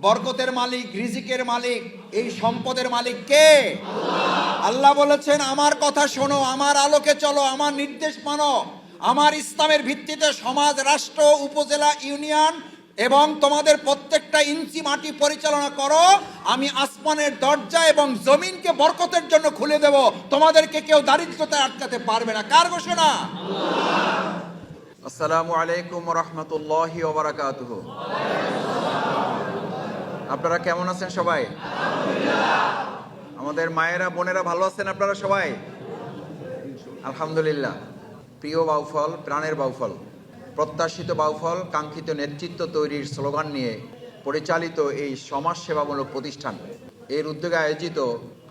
বরকতের মালিক, রিজিকের মালিক, এই সম্পদের মালিক কে? আল্লাহ বলেছেন, আমার কথা শোনো, আমার আলোকে চলো, আমার নির্দেশ মানো, আমার ইসলামের ভিত্তিতে সমাজ, রাষ্ট্র, উপজেলা, ইউনিয়ন এবং তোমাদের প্রত্যেকটা ইঞ্চি মাটি পরিচালনা করো। আমি আসমানের দরজা এবং জমিনকে বরকতের জন্য খুলে দেব, তোমাদেরকে কেউ দারিদ্রতায় আটকাতে পারবে না। কার ঘোষণা? আসসালামু আলাইকুম রহমতুল্লাহি ওয়া বারাকাতুহু। আপনারা কেমন আছেন সবাই? আমাদের মায়েরা, বোনেরা ভালো আছেন আপনারা সবাই? আলহামদুলিল্লাহ। প্রিয় বাউফল, প্রাণের বাউফল, প্রত্যাশিত বাউফল, কাঙ্ক্ষিত নেতৃত্ব তৈরির স্লোগান নিয়ে পরিচালিত এই সমাজ সেবামূলক প্রতিষ্ঠান এর উদ্যোগে আয়োজিত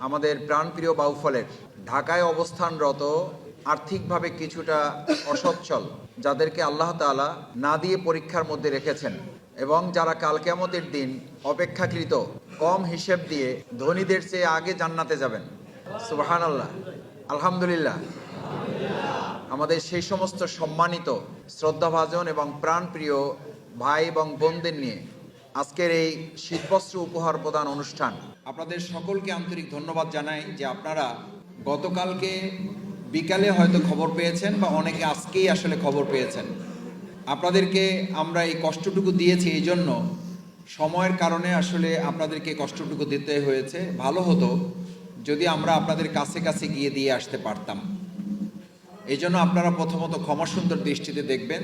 আমাদের প্রাণপ্রিয় বাউফলের ঢাকায় অবস্থানরত আর্থিকভাবে কিছুটা অসচ্ছল, যাদেরকে আল্লাহ তাআলা না দিয়ে পরীক্ষার মধ্যে রেখেছেন এবং যারা কাল কিয়ামতের দিন অপেক্ষাকৃত কম হিসেব দিয়ে ধনীদের চেয়ে আগে জান্নাতে যাবেন। সুবহানাল্লাহ, আলহামদুলিল্লাহ। আমাদের সেই সমস্ত সম্মানিত, শ্রদ্ধাভাজন এবং প্রাণপ্রিয় ভাই এবং বোনদের নিয়ে আজকের এই শীতবস্ত্র উপহার প্রদান অনুষ্ঠান। আপনাদের সকলকে আন্তরিক ধন্যবাদ জানাই যে আপনারা গতকালকে বিকালে হয়তো খবর পেয়েছেন বা অনেকে আজকেই আসলে খবর পেয়েছেন। আপনাদেরকে আমরা এই কষ্টটুকু দিয়েছি এই জন্য, সময়ের কারণে আসলে আপনাদেরকে কষ্টটুকু দিতে হয়েছে। ভালো হতো যদি আমরা আপনাদের কাছে কাছে গিয়ে দিয়ে আসতে পারতাম। এই জন্য আপনারা প্রথমত ক্ষমাসুন্দর দৃষ্টিতে দেখবেন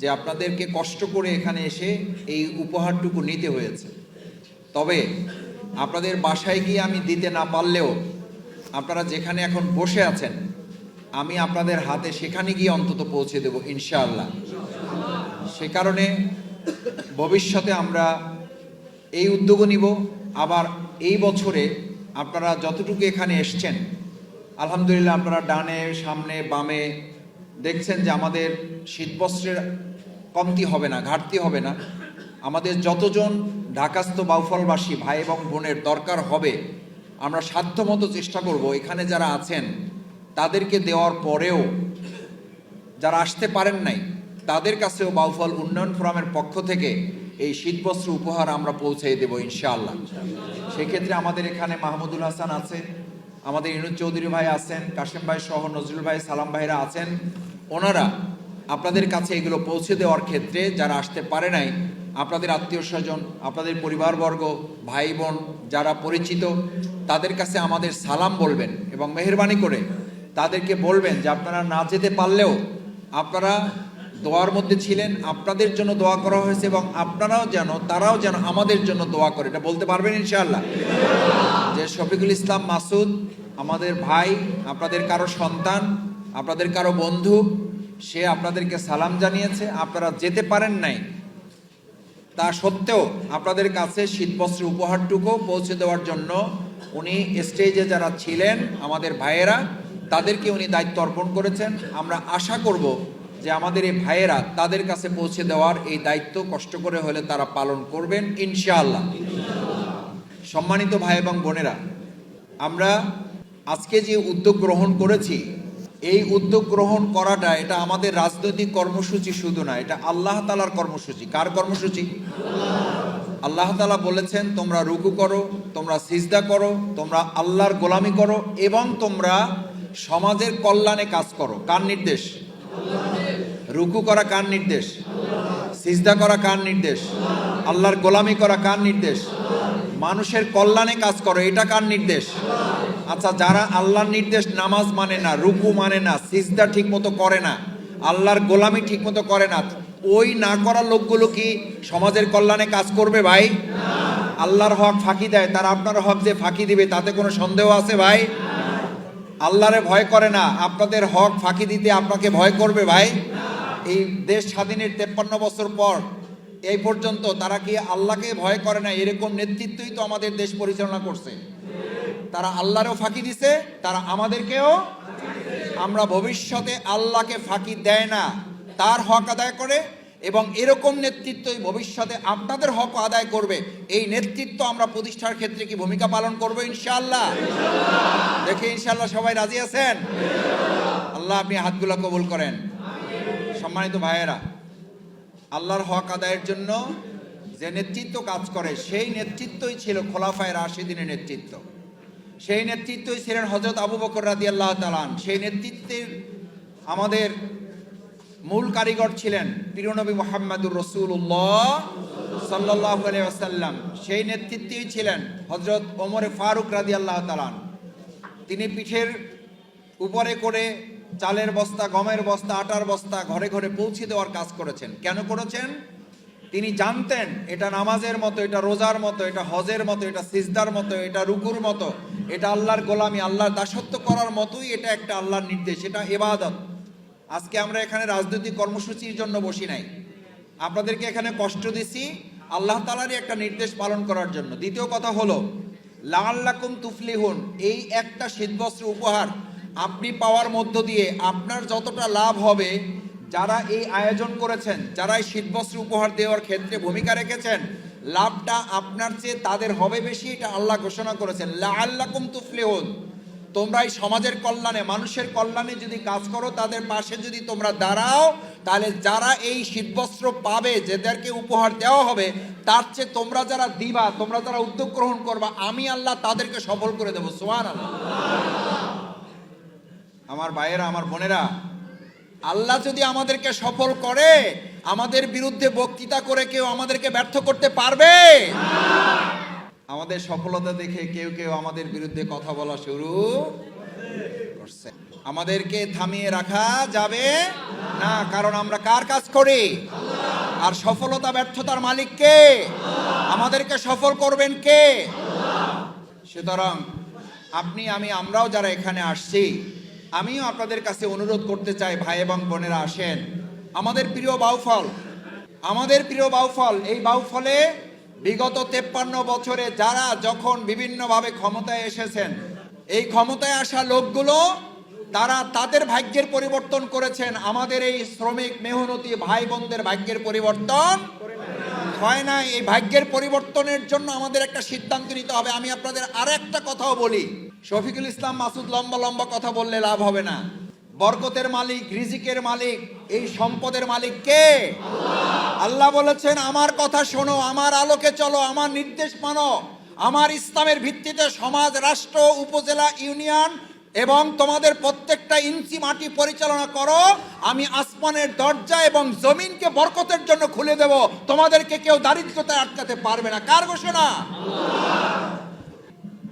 যে আপনাদেরকে কষ্ট করে এখানে এসে এই উপহারটুকু নিতে হয়েছে। তবে আপনাদের বাসায় গিয়ে আমি দিতে না পারলেও আপনারা যেখানে এখন বসে আছেন, আমি আপনাদের হাতে সেখানে গিয়ে অন্তত পৌঁছে দেব ইনশাআল্লাহ। সে কারণে ভবিষ্যতে আমরা এই উদ্যোগ নিব। আবার এই বছরে আপনারা যতটুকু এখানে এসছেন, আলহামদুলিল্লাহ, আপনারা ডানে, সামনে, বামে দেখছেন যে আমাদের শীতবস্ত্রের কমতি হবে না, ঘাটতি হবে না। আমাদের যতজন ঢাকাস্থ বাউফলবাসী ভাই এবং বোনের দরকার হবে, আমরা সাধ্যমতো চেষ্টা করব এখানে যারা আছেন তাদেরকে দেওয়ার পরেও যারা আসতে পারেন নাই তাদের কাছেও বাউফল উন্নয়ন ফোরামের পক্ষ থেকে এই শীতবস্ত্র উপহার আমরা পৌঁছে দেব ইনশাআল্লাহ। সেক্ষেত্রে আমাদের এখানে মাহমুদুল হাসান আছে, আমাদের ইনুজ চৌধুরী ভাই আছেন, কাশেম ভাই সহ নজরুল ভাই, সালাম ভাইরা আছেন। ওনারা আপনাদের কাছে এগুলো পৌঁছে দেওয়ার ক্ষেত্রে যারা আসতে পারে নাই, আপনাদের আত্মীয় স্বজন, আপনাদের পরিবারবর্গ, ভাই বোন যারা পরিচিত, তাদের কাছে আমাদের সালাম বলবেন এবং মেহেরবানি করে তাদেরকে বলবেন যে আপনারা না যেতে পারলেও আপনারা দোয়ার মধ্যে ছিলেন, আপনাদের জন্য দোয়া করা হয়েছে এবং আপনারাও যেন, তারাও যেন আমাদের জন্য দোয়া করে। এটা বলতে পারবেন ইনশাআল্লাহ? যে শফিকুল ইসলাম মাসুদ আমাদের ভাই, আপনাদের কারো সন্তান, আপনাদের কারো বন্ধু, সে আপনাদেরকে সালাম জানিয়েছে। আপনারা যেতে পারেন নাই, তা সত্ত্বেও আপনাদের কাছে শীতবস্ত্রের উপহারটুকু পৌঁছে দেওয়ার জন্য উনি স্টেজে যারা ছিলেন আমাদের ভাইয়েরা, তাদেরকে উনি দায়িত্ব অর্পণ করেছেন। আমরা আশা করব যে আমাদের এই ভাইয়েরা তাদের কাছে পৌঁছে দেওয়ার এই দায়িত্ব কষ্ট করে হলে তারা পালন করবেন ইনশাআল্লাহ। সম্মানিত ভাই এবং বোনেরা, আমরা আজকে যে উদ্যোগ গ্রহণ করেছি, এই উদ্যোগ গ্রহণ করাটা এটা আমাদের রাজনৈতিক কর্মসূচি শুধু না, এটা আল্লাহ তাআলার কর্মসূচি। কার কর্মসূচি? আল্লাহ তাআলা বলেছেন, তোমরা রুকু করো, তোমরা সিজদা করো, তোমরা আল্লাহর গোলামি করো এবং তোমরা সমাজের কল্যাণে কাজ করো। কার নির্দেশ? রুকু করা কার নির্দেশ? সিজদা করা কার নির্দেশ? আল্লাহর গোলামি করা কার নির্দেশ? মানুষের কল্যাণে কাজ করো, এটা কার নির্দেশ? আচ্ছা, যারা আল্লাহর নির্দেশ নামাজ মানে না, রুকু মানে না, সিজদা ঠিক মতো করে না, আল্লাহর গোলামি ঠিক মতো করে না, ওই না করা লোকগুলো কি সমাজের কল্যাণে কাজ করবে ভাই? আল্লাহর হক ফাঁকি দেয়, তারা আপনার হক যে ফাঁকি দিবে তাতে কোনো সন্দেহ আছে ভাই? আল্লাহরে ভয় করে না, আপনাদের হক ফাঁকি দিতে আপনাকে ভয় করবে ভাই? এই দেশ স্বাধীনের 53 বছর পর এই পর্যন্ত তারা কি আল্লাহকে ভয় করে না? এরকম নেতৃত্বই তো আমাদের দেশ পরিচালনা করছে। তারা আল্লাহরেও ফাঁকি দিছে, তারা আমাদেরকেও। আমরা ভবিষ্যতে আল্লাহকে ফাঁকি দেয় না, তার হক আদায় করে এবং এরকম নেতৃত্বই ভবিষ্যতে আপনাদের হক আদায় করবে। এই নেতৃত্ব আমরা প্রতিষ্ঠার ক্ষেত্রে কি ভূমিকা পালন করব ইনশাআল্লাহ? দেখে ইনশাআল্লাহ সবাই রাজি আছেন? আল্লাহ আপনি হাতগুলো কবুল করেন। সম্মানিত ভাইয়েরা, আল্লাহর হক আদায়ের জন্য যে নেতৃত্ব কাজ করে সেই নেতৃত্বই ছিল খোলাফায়ে রাশিদিনের নেতৃত্ব। সেই নেতৃত্বই ছিলেন হযরত আবু বকর রাদিয়াল্লাহু তাআলা আনহু। সেই নেতৃত্বের আমাদের মূল কারিগর ছিলেন প্রিয় নবী মুহাম্মদুর রাসূলুল্লাহ সাল্লাল্লাহু আলাইহি ওয়াসাল্লাম। সেই নেতৃত্বেই ছিলেন হযরত ওমর ফারুক রাদিয়াল্লাহু তাআলা আনহু। তিনি পিঠের উপরে করে চালের বস্তা, গমের বস্তা, আটার বস্তা ঘরে ঘরে পৌঁছে দেওয়ার কাজ করেছেন। কেন করেছেন? তিনি জানতেন এটা নামাজের মতো, এটা রোজার মতো, এটা হজের মতো, এটা সিজদার মতো, এটা রুকুর মতো, এটা আল্লাহর গোলামি, আল্লাহর দাসত্ব করার মতোই এটা একটা আল্লাহর নির্দেশ, এটা ইবাদত। আজকে আমরা এখানে রাজনৈতিক কর্মসূচির জন্য বসি নাই, আপনাদেরকে এখানে কষ্ট দিছি আল্লাহ তাআলারই একটা নির্দেশ পালন করার জন্য। দ্বিতীয় কথা হলো লাআল্লাকুম তুফলিহুন, এই একটা শীতবস্ত্র উপহার আপনি পাওয়ার মধ্য দিয়ে আপনার যতটা লাভ হবে, যারা এই আয়োজন করেছেন, যারা এই শীতবস্ত্র উপহার দেওয়ার ক্ষেত্রে ভূমিকা রেখেছেন, লাভটা আপনার চেয়ে তাদের হবে বেশি, এটা আল্লাহ ঘোষণা করেছেন। লাআল্লাকুম তুফলিহুন, তোমরা এই সমাজের কল্যাণে, মানুষের কল্যাণে যদি কাজ করো, তাদের পাশে যদি তোমরা দাঁড়াও, তাহলে যারা এই শীতবস্ত্র পাবে, যাদেরকে উপহার দেওয়া হবে, তার চেয়ে তোমরা যারা দিবা, তোমরা যারা উদ্যোগ গ্রহণ করবা, আমি আল্লাহ তাদেরকে সফল করে দেবো। সুবহানাল্লাহ। আমার ভাইয়েরা, আমার বোনেরা, আল্লাহ যদি আমাদেরকে সফল করে, আমাদের বিরুদ্ধে বক্তৃতা করে কেউ আমাদেরকে ব্যর্থ করতে পারবে? আমাদের সফলতা দেখে কেউ কেউ আমাদের বিরুদ্ধে কথা বলা শুরু করছে। আমাদেরকে থামিয়ে রাখা যাবে না, কারণ আমরা কার কাজ করি? আর সফলতা ব্যর্থতার মালিক কে? আমাদেরকে সফল করবেন কে? সুতরাং আপনি, আমি, আমরাও যারা এখানে আসছি, আমিও আপনাদের কাছে অনুরোধ করতে চাই, ভাই এবং বোনেরা আসেন। আমাদের প্রিয় বাউফল, আমাদের প্রিয় বাউফল, এই বাউফলে বিগত 53 বছরে যারা যখন বিভিন্নভাবে ক্ষমতায় এসেছেন, এই ক্ষমতায় আসা লোকগুলো তারা তাদের ভাগ্যের পরিবর্তন করেছেন, আমাদের এই শ্রমিক মেহনতি ভাই বোনদের ভাগ্যের পরিবর্তন হয় না। এই ভাগ্যের পরিবর্তনের জন্য আমাদের একটা সিদ্ধান্ত নিতে হবে। আমি আপনাদের আর একটা কথাও বলি, শফিকুল ইসলাম মাসুদ লম্বা লম্বা কথা বললে লাভ হবে না। বরকতের মালিক, রিজিকের মালিক, এই সম্পদের মালিক কে? আল্লাহ বলেছেন, আমার কথা শোনো, আমার আলোকে চলো, আমার নির্দেশ মানো, আমার ইসলামের ভিত্তিতে সমাজ, রাষ্ট্র, উপজেলা, ইউনিয়ন এবং তোমাদের প্রত্যেকটা ইঞ্চি মাটি পরিচালনা করো। আমি আসমানের দরজা এবং জমিনকে বরকতের জন্য খুলে দেব, তোমাদেরকে কেউ দারিদ্রতায় আটকাতে পারবে না। কার ঘোষণা?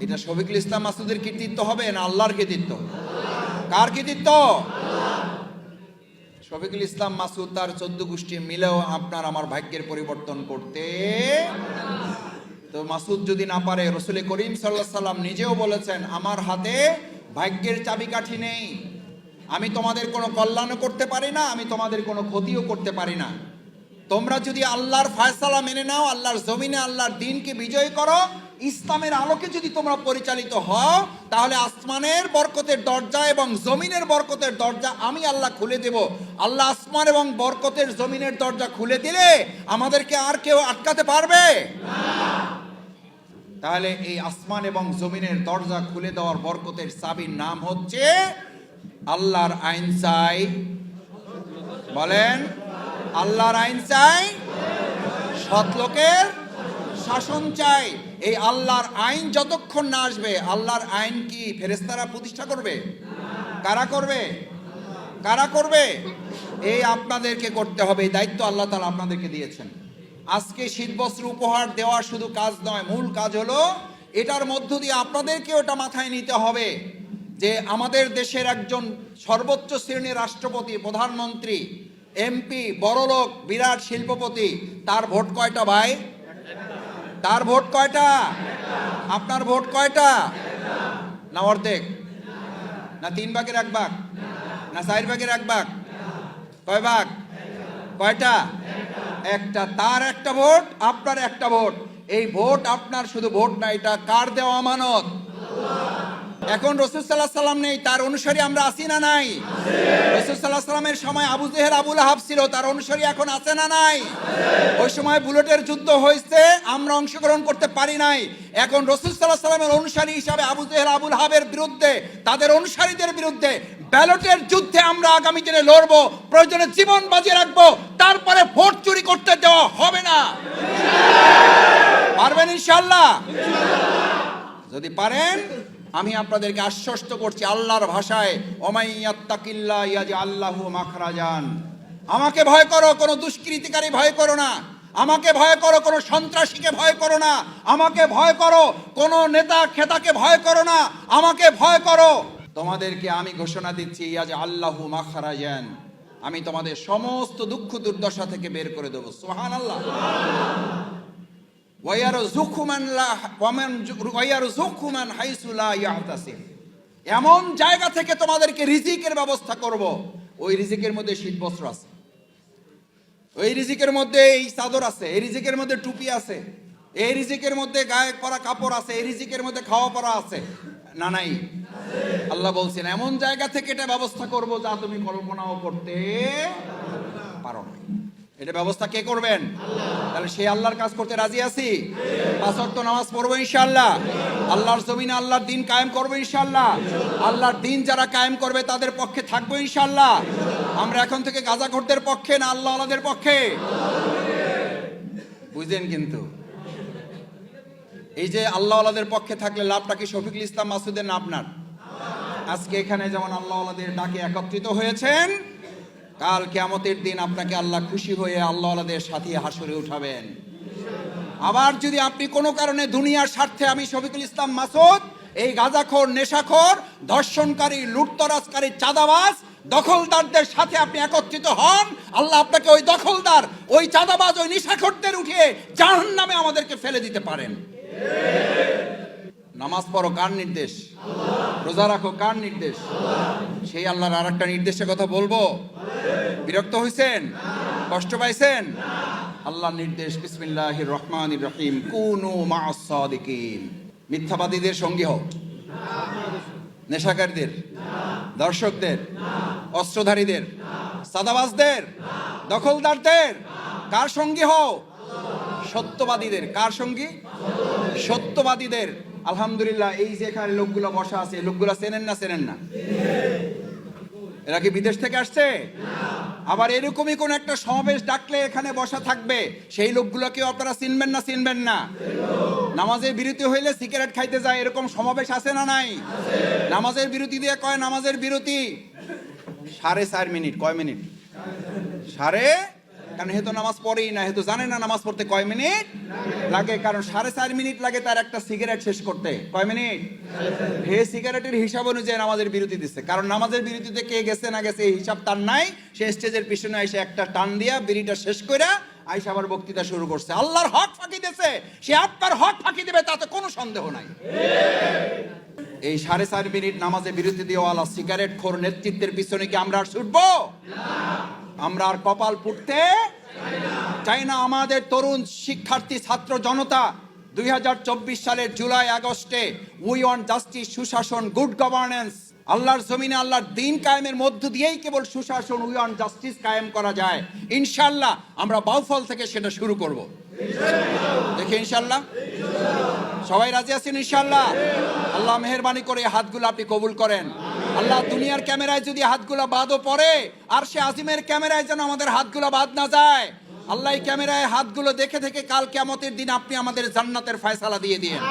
এটা শফিকুল ইসলাম মাসুদের কৃতিত্ব হবে না আল্লাহর কৃতিত্ব? কার কৃতিত্ব? শফিকুল ইসলাম মাসুদ তার 14 গোষ্ঠী মিলেও আপনার আমার ভাগ্যের পরিবর্তন করতে, তো মাসুদ যদি না পারে, রাসূল করিম সাল্লাল্লাহু আলাইহি সাল্লাম নিজেও বলেছেন, আমার হাতে ভাগ্যের চাবিকাঠি নেই, আমি তোমাদের কোনো কল্যাণও করতে পারি না, আমি তোমাদের কোনো ক্ষতিও করতে পারি না। তোমরা যদি আল্লাহর ফয়সালা মেনে নাও, আল্লাহর জমিনে আল্লাহর দ্বীনকে বিজয় করো, ইসলামের আলোকে যদি তোমরা পরিচালিত হও, তাহলে আসমানের বরকতের দরজা এবং জমিনের বরকতের দরজা আমি আল্লাহ খুলে দেব। আল্লাহ আসমান এবং বরকতের জমিনের দরজা খুলে দিলে আমাদেরকে আর কেউ আটকাতে পারবে না। তাহলে এই আসমান এবং জমিনের দরজা খুলে দেওয়ার বরকতের চাবির নাম হচ্ছে আল্লাহর আইন চাই। বলেন, আল্লাহর আইন চাই, সৎ লোকের শাসন চাই। এই আল্লাহর আইন যতক্ষণ না আসবে, আল্লাহর আইন কি ফেরেশতারা প্রতিষ্ঠা করবে? কারা করবে? কারা করবে? এই আপনাদেরকে করতে হবে। এই দায়িত্ব আল্লাহ তাআলা আপনাদেরকে দিয়েছেন। আজকে শীতবস্ত্র উপহার দেওয়া শুধু কাজ নয়, মূল কাজ হলো এটার মধ্য দিয়ে আপনাদেরকে ওটা মাথায় নিতে হবে যে আমাদের দেশের একজন সর্বোচ্চ শ্রেণীর রাষ্ট্রপতি, প্রধানমন্ত্রী, এমপি, বড়লোক, বিরাট শিল্পপতি, তার ভোট কয়টা ভাই? তার ভোট কয়টা? আপনার ভোট কয়টা? না অর্ধেক, না 3 ভাগের 1 ভাগ, না 4 ভাগের 1 ভাগ? কয় ভাগ? কয়টা? একটা। তার একটা ভোট, আপনার একটা ভোট। এই ভোট আপনার শুধু ভোট না, এটা কার দেওয়া আমানত? এখন রাসূল সাল্লাল্লাহু আলাইহি সাল্লাম নেই, তার অনুসারী আমরা আছি না নাই? রাসূল সাল্লাল্লাহু আলাইহি সাল্লামের সময় আবু জেহেল আবু লাহাব ছিল, তার অনুসারী এখন আছে না নাই? ওই সময় বুলেটের যুদ্ধ হয়েছে, আমরা অংশগ্রহণ করতে পারি নাই। এখন রাসূল সাল্লাল্লাহু আলাইহি সাল্লামের অনুসারী হিসাবে আবু জেহেল আবু লাহাবের বিরুদ্ধে, তাদের অনুসারীদের বিরুদ্ধে ব্যালটের যুদ্ধে আমরা আগামী দিনে লড়বো, প্রয়োজনে জীবন বাজি রাখবো, তারপরে ভোট চুরি করতে দেওয়া হবে না। পারবেন ইনশাআল্লাহ? যদি পারেন, আমি আপনাদেরকে আশ্বস্ত করছি আল্লাহর ভাষায়, ওমাইয়াত্তাকিল্লাহ ইয়াজআল লাহু মাখরাজান। আমাকে ভয় করো, কোনো দুষ্কৃতিকারী ভয় করো না। আমাকে ভয় করো, কোনো সন্ত্রাসীকে ভয় করো না। আমাকে ভয় করো, কোনো নেতা খেতাকে ভয় করো না। আমাকে ভয় করো, তোমাদেরকে আমি ঘোষণা দিচ্ছি ইয়াজআল লাহু মাখরাজান, আমি তোমাদের সমস্ত দুঃখ দুর্দশা থেকে বের করে দেবো। সুবহানাল্লাহ। এমন জায়গা থেকে তোমাদেরকে রিজিকের ব্যবস্থা করব, ওই রিজিকের মধ্যে শীত বস্ত্র আছে, ওই রিজিকের মধ্যে এই চাদর আছে, এই রিজিকের মধ্যে টুপি আছে, এই রিজিকের মধ্যে গায়ে পরা কাপড় আছে, এই রিজিকের মধ্যে খাওয়া পরা আছে না নাই? আল্লাহ বলছেন এমন জায়গা থেকে এটা ব্যবস্থা করব যা তুমি কল্পনাও করতে পারো না। এটা ব্যবস্থা কে করবেন? তাহলে সেই আল্লাহর কাজ করতে রাজি আছি? 5 ওয়াক্ত নামাজ পড়বো ইনশাআল্লাহ। আল্লাহর জমিনে আল্লাহর দ্বীন কায়েম করবো ইনশাআল্লাহ। আল্লাহর দ্বীন যারা কায়েম করবে তাদের পক্ষে থাকবো ইনশাআল্লাহ। আমরা এখন থেকে গাঁজাখোরদের পক্ষে না আল্লাহ আল্লাহদের পক্ষে? বুঝলেন? কিন্তু এই যে আল্লাহ আল্লাহদের পক্ষে থাকলে লাভটা কি শফিকুল ইসলাম মাসুদের না আপনার? আজকে এখানে যেমন আল্লাহ আল্লাহদের ডাকে একত্রিত হয়েছেন, কাল কিয়ামতের দিন আপনাকে আল্লাহ খুশি হয়ে আল্লাহ আল্লাহদের সাথে হাসরে উঠাবেন। আবার যদি আপনি কোনো কারণে দুনিয়ার স্বার্থে, আমি শফিকুল ইসলাম মাসুদ এই গাঁজাখোর, নেশাখোর, ধর্ষণকারী, লুটতরাজকারী, চাঁদাবাজ, দখলদারদের সাথে আপনি একত্রিত হন, আল্লাহ আপনাকে ওই দখলদার, ওই চাঁদাবাজ, ওই নেশাখোরদের উঠিয়ে জাহান্নামে আমাদেরকে ফেলে দিতে পারেন। নামাজ পড়ো কার নির্দেশ? রোজা রাখো কার নির্দেশ? সেই আল্লাহর আর একটা নির্দেশের কথা বলবো? বিরক্ত হয়েছেন? কষ্ট পাইছেন? আল্লাহর নির্দেশ, বিসমিল্লাহির রহমানির রহিম, কুনু মা'আস সাদিকিন। মিথ্যাবাদীদের সঙ্গী হও, নেশাকারীদের, দর্শকদের, অস্ত্রধারীদের, সাদাবাজদের, দখলদারদের কার সঙ্গী হও? সত্যবাদীদের। কার সঙ্গী? সত্যবাদীদের। আলহামদুলিল্লাহ, এই যে এখানে লোকগুলো বসা আছে, লোকগুলো চেনেন না? চেনেন না? এরা কি বিদেশ থেকে আসছে? আবার এরকমই কোন একটা সমাবেশ ডাকলে এখানে বসা থাকবে, সেই লোকগুলোকেও আপনারা চিনবেন না? চিনবেন না? নামাজের বিরতি হইলে সিগারেট খাইতে যায়, এরকম সমাবেশ আছে না নাই? নামাজের বিরতি দিয়ে কয় নামাজের বিরতি 4.5 মিনিট। কয় মিনিট? সাড়ে, কারণ হেতু নামাজ পড়েই না, হেতু জানে না নামাজ পড়তে কয় মিনিট লাগে। কারণ 4.5 মিনিট লাগে তার একটা সিগারেট শেষ করতে। কয় মিনিট? হে সিগারেটের হিসাব অনুযায়ী নামাজের বিরতি দিচ্ছে। কারণ নামাজের বিরতিতে কে গেছে না গেছে এই হিসাব তার নাই। সে স্টেজের পিছনে এসে একটা টান দিয়া বিড়িটা শেষ করে আইসা আবার বক্তৃতা শুরু করছে। আল্লাহর হক ফাঁকি দিয়েছে, সে আপনার হক ফাঁকি দেবে, তাতে কোনো সন্দেহ নাই। এই 4.5 মিনিট নামাজে বিরতি দেওয়ালা সিগারেট খোর নেতৃত্বের পিছনে কি আমরা আর ছুটবো? আমরা আর কপাল পুড়তে চাই না। আমাদের তরুণ শিক্ষার্থী, ছাত্র জনতা 2024 সালের জুলাই আগস্টে উই ওয়ান্ট জাস্টিস, সুশাসন, গুড গভর্নেন্স, আল্লাহর জমিনে আল্লাহর দ্বীন কায়েমের মধ্য দিয়েই কেবল সুশাসন, উই ওয়ান্ট জাস্টিস কায়েম করা যায়। ইনশাআল্লাহ আমরা বাউফল থেকে সেটা শুরু করব। দেখে ইনশাআল্লাহ সবাই রাজি আছেন? ইনশাআল্লাহ। আল্লাহ মেহেরবানি করে হাতগুলো আপনি কবুল করেন। আল্লাহ দুনিয়ার ক্যামেরায় যদি হাতগুলো বাদও পড়ে, আর সে আজিমের ক্যামেরায় যেন আমাদের হাতগুলো বাদ না যায়। আল্লাহ এই ক্যামেরায় হাতগুলো দেখে থেকে কাল কিয়ামতের দিন আপনি আমাদের জান্নাতের ফয়সালা দিয়ে দিয়েন।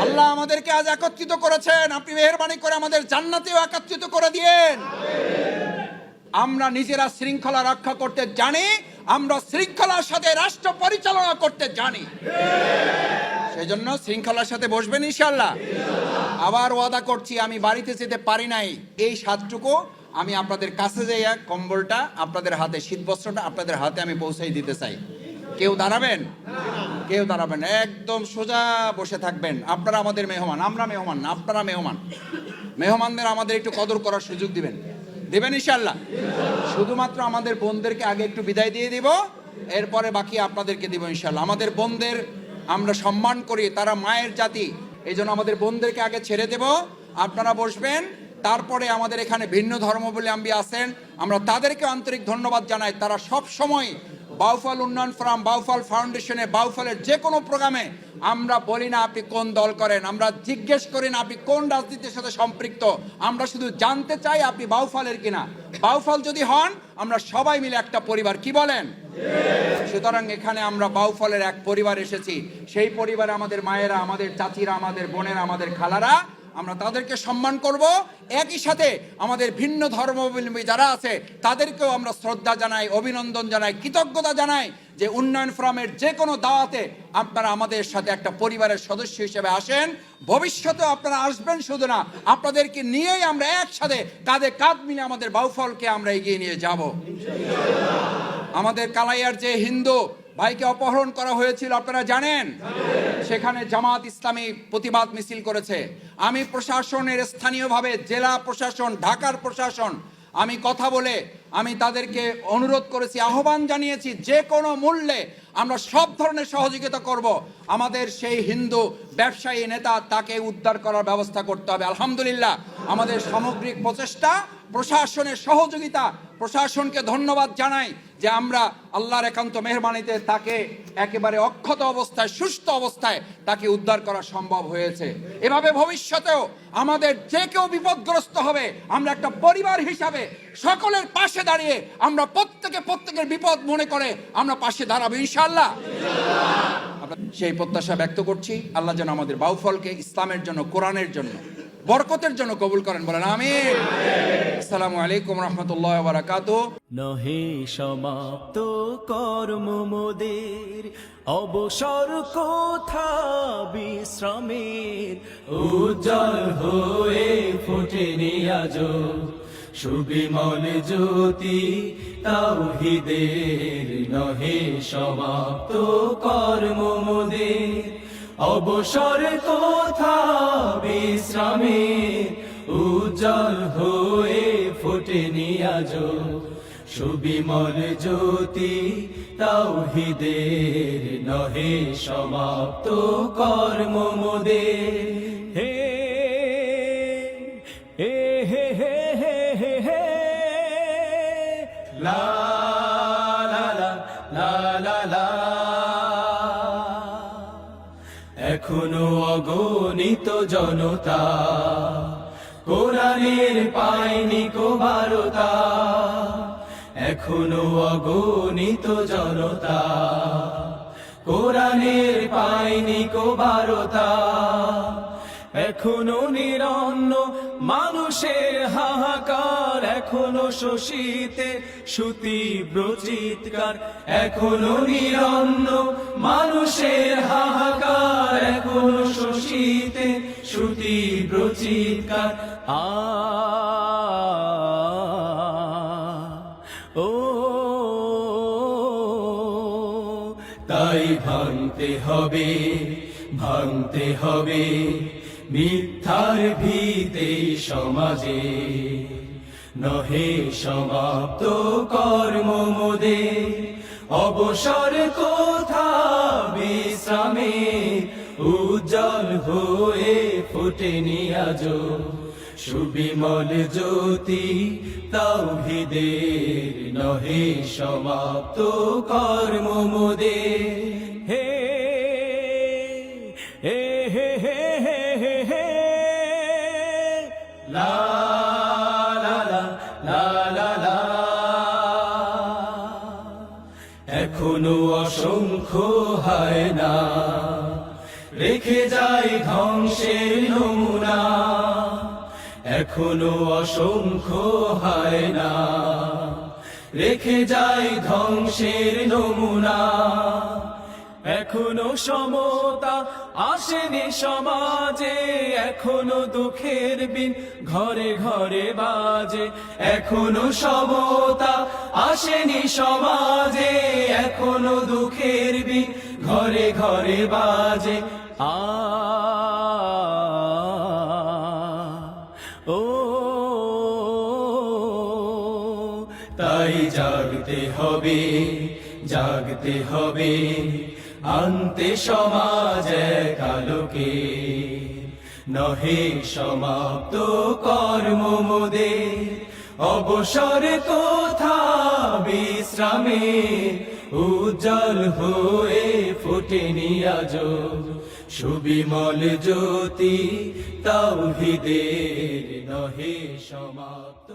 আল্লাহ আমাদেরকে আজ একত্রিত করেছেন, আপনি মেহেরবানি করে আমাদের জান্নাতেও একত্রিত করে দিয়েন। আমরা নিজেরা শৃঙ্খলা রক্ষা করতে জানি, আমরা শৃঙ্খলার সাথে রাষ্ট্র পরিচালনা করতে জানি। সেই জন্য শৃঙ্খলার সাথে বসবেন ইনশাআল্লাহ। আবার ওয়াদা করছি, আমি বাড়িতে যেতে পারি নাই, এই সাতটুকু আমি আপনাদের কাছে যাইয়া কম্বলটা আপনাদের হাতে, শীতবস্ত্রটা আপনাদের হাতে আমি পৌঁছাই দিতে চাই। কেউ দাঁড়াবেন? কেউ দাঁড়াবেন? একদম সোজা বসে থাকবেন। আপনারা আমাদের মেহমান, আমরা মেহমান না, আপনারা মেহমান। মেহমানদের আমাদের একটু কদর করার সুযোগ দিবেন, দেবেন ইনশাআল্লাহ। শুধুমাত্র আমাদের বোনদেরকে আগে একটু বিদায় দিয়ে দিব, এরপরে বাকি আপনাদেরকে দিব ইনশাআল্লাহ। আমাদের বোনদের আমরা সম্মান করি, তারা মায়ের জাতি, এই জন্য আমাদের বোনদেরকে আগে ছেড়ে দেব। আপনারা বসবেন। তারপরে আমাদের এখানে ভিন্ন ধর্মাবলম্বী আছেন, আমরা তাদেরকে আন্তরিক ধন্যবাদ জানাই। তারা সব সময় বাউফল উন্নয়ন ফোরাম, বাউফল ফাউন্ডেশনে, বাউফলের যে কোনো প্রোগ্রামে আমরা বলি না আপনি কোন দল করেন, আমরা জিজ্ঞেস করি না আপনি কোন রাজনীতির সাথে সম্পৃক্ত, আমরা শুধু জানতে চাই আপনি বাউফলের কিনা। বাউফল যদি হন আমরা সবাই মিলে একটা পরিবার, কি বলেন? সুতরাং এখানে আমরা বাউফলের এক পরিবার এসেছি, সেই পরিবারে আমাদের মায়েরা, আমাদের চাচিরা, আমাদের বোনেরা, আমাদের খালারা, আমরা তাদেরকে সম্মান করব। একই সাথে আমাদের ভিন্ন ধর্মাবলম্বী যারা আছে তাদেরকেও আমরা শ্রদ্ধা জানাই, অভিনন্দন জানাই, কৃতজ্ঞতা জানাই যে উন্নয়ন ফোরামের যে কোনো দাওয়াতে আপনারা আমাদের সাথে একটা পরিবারের সদস্য হিসেবে আসেন। ভবিষ্যতেও আপনারা আসবেন, শুধু না আপনাদেরকে নিয়েই আমরা একসাথে কাঁধে কাঁধ মিলে আমাদের বাউফলকে আমরা এগিয়ে নিয়ে যাব। আমাদের কালাইয়ার যে হিন্দু ভাইকে অপহরণ করা হয়েছিল আপনারা জানেন, সেখানে জামাত ইসলামী প্রতিবাদ মিছিল করেছে। আমি প্রশাসনের স্থানীয়ভাবে জেলা প্রশাসন, ঢাকার প্রশাসন, আমি কথা বলে আমি তাদেরকে অনুরোধ করেছি, আহ্বান জানিয়েছি, যে কোনো মূল্যে আমরা সব ধরনের সহযোগিতা করব। আমাদের সেই হিন্দু ব্যবসায়ী নেতা, তাকে উদ্ধার করার ব্যবস্থা করতে হবে। আলহামদুলিল্লাহ আমাদের সামগ্রিক প্রচেষ্টা, প্রশাসনের সহযোগিতা, প্রশাসনকে ধন্যবাদ জানাই যে আমরা আল্লাহর একান্ত মেহরবানিতে তাকে একেবারে অক্ষত অবস্থায়, সুস্থ অবস্থায় তাকে উদ্ধার করা সম্ভব হয়েছে। এভাবে ভবিষ্যতেও আমাদের যে কেউ বিপদগ্রস্ত হবে, আমরা একটা পরিবার হিসাবে সকলের পাশে দাঁড়িয়ে আমরা প্রত্যেকের বিপদ মনে করে আমরা পাশে দাঁড়াবো ইনশাআল্লাহ। সেই প্রত্যাশা ব্যক্ত করছি। আল্লাহ যেন আমাদের বাউফলকে ইসলামের জন্য, কোরআনের জন্য, বরকতের জন্য কবুল করেন, বলেন আমিন। আসসালামু আলাইকুম রহমতুল্লাহ ওয়া বারাকাতুহু। নহে সমাপ্ত কর্ম মোদের, অবসর কোথা বিশ্রামের, উজ্জ্বল হয়ে ফোটেনি আজ সুবিমল জ্যোতি তাওহীদের। নহে সমাপ্ত কর্ম মোদের, অবসর কোথা বিশ্রামের, উজ্জ্বল হয়ে ফোটেনি আজ সুবিমল জ্যোতি তাওহীদের। নহে সমাপ্ত কর্ম মোদের। হে হে হে হে হে হে হে লা লা লা লা লা লা। এখনো অগণিত জনতা কোরআনের পায়নি কো বারতা, এখনো অগণিত জনতা কোরআনের পায়নি কো বারতা। এখনো নিরন্ন মানুষের হাহাকার, এখনো শোষিতে সুতীব্র চিৎকার, এখনো নিরন্ন মানুষের হাহাকার, এখনো শোষিতে সুতীব্র চিৎকার। ও তাই ভাঙতে হবে, ভাঙতে হবে মিথ্যার ভিতে সমাজে। নহে সমাপ্ত কর্ম মোদের, অবসর কোথা বিশ্রামে, উজ্জ্বল হয়ে ফোটেনি আজ সুবিমল জ্যোতি তাওহীদের। নহে সমাপ্ত কর্ম মোদের। হে হে হে হে হে হে হে লা লা লা লা লা লা। এখনো অসংখ্য হয় না রেখে যায় ধ্বংসের নমুনা, এখনো অসংখ্য হয় না রেখে যায় ধ্বংসের নমুনা। এখনো সমতা আসেনি সমাজে, এখনো দুঃখের বিন ঘরে ঘরে বাজে, এখনো সমতা আসেনি সমাজে, এখনো দুঃখের বিন ঘরে ঘরে বাজে। ও তাই জাগতে হবে, জাগতে হবে, আনতে সমাজ এক আলোকে। নহে সমাপ্ত কর্ম মোদের অবসর কোথা বিশ্রামে উজ্জ্বল হয়ে ফোটেনি আজো সুবিমল জ্যোতি তাওহীদের নহে সমাপ্ত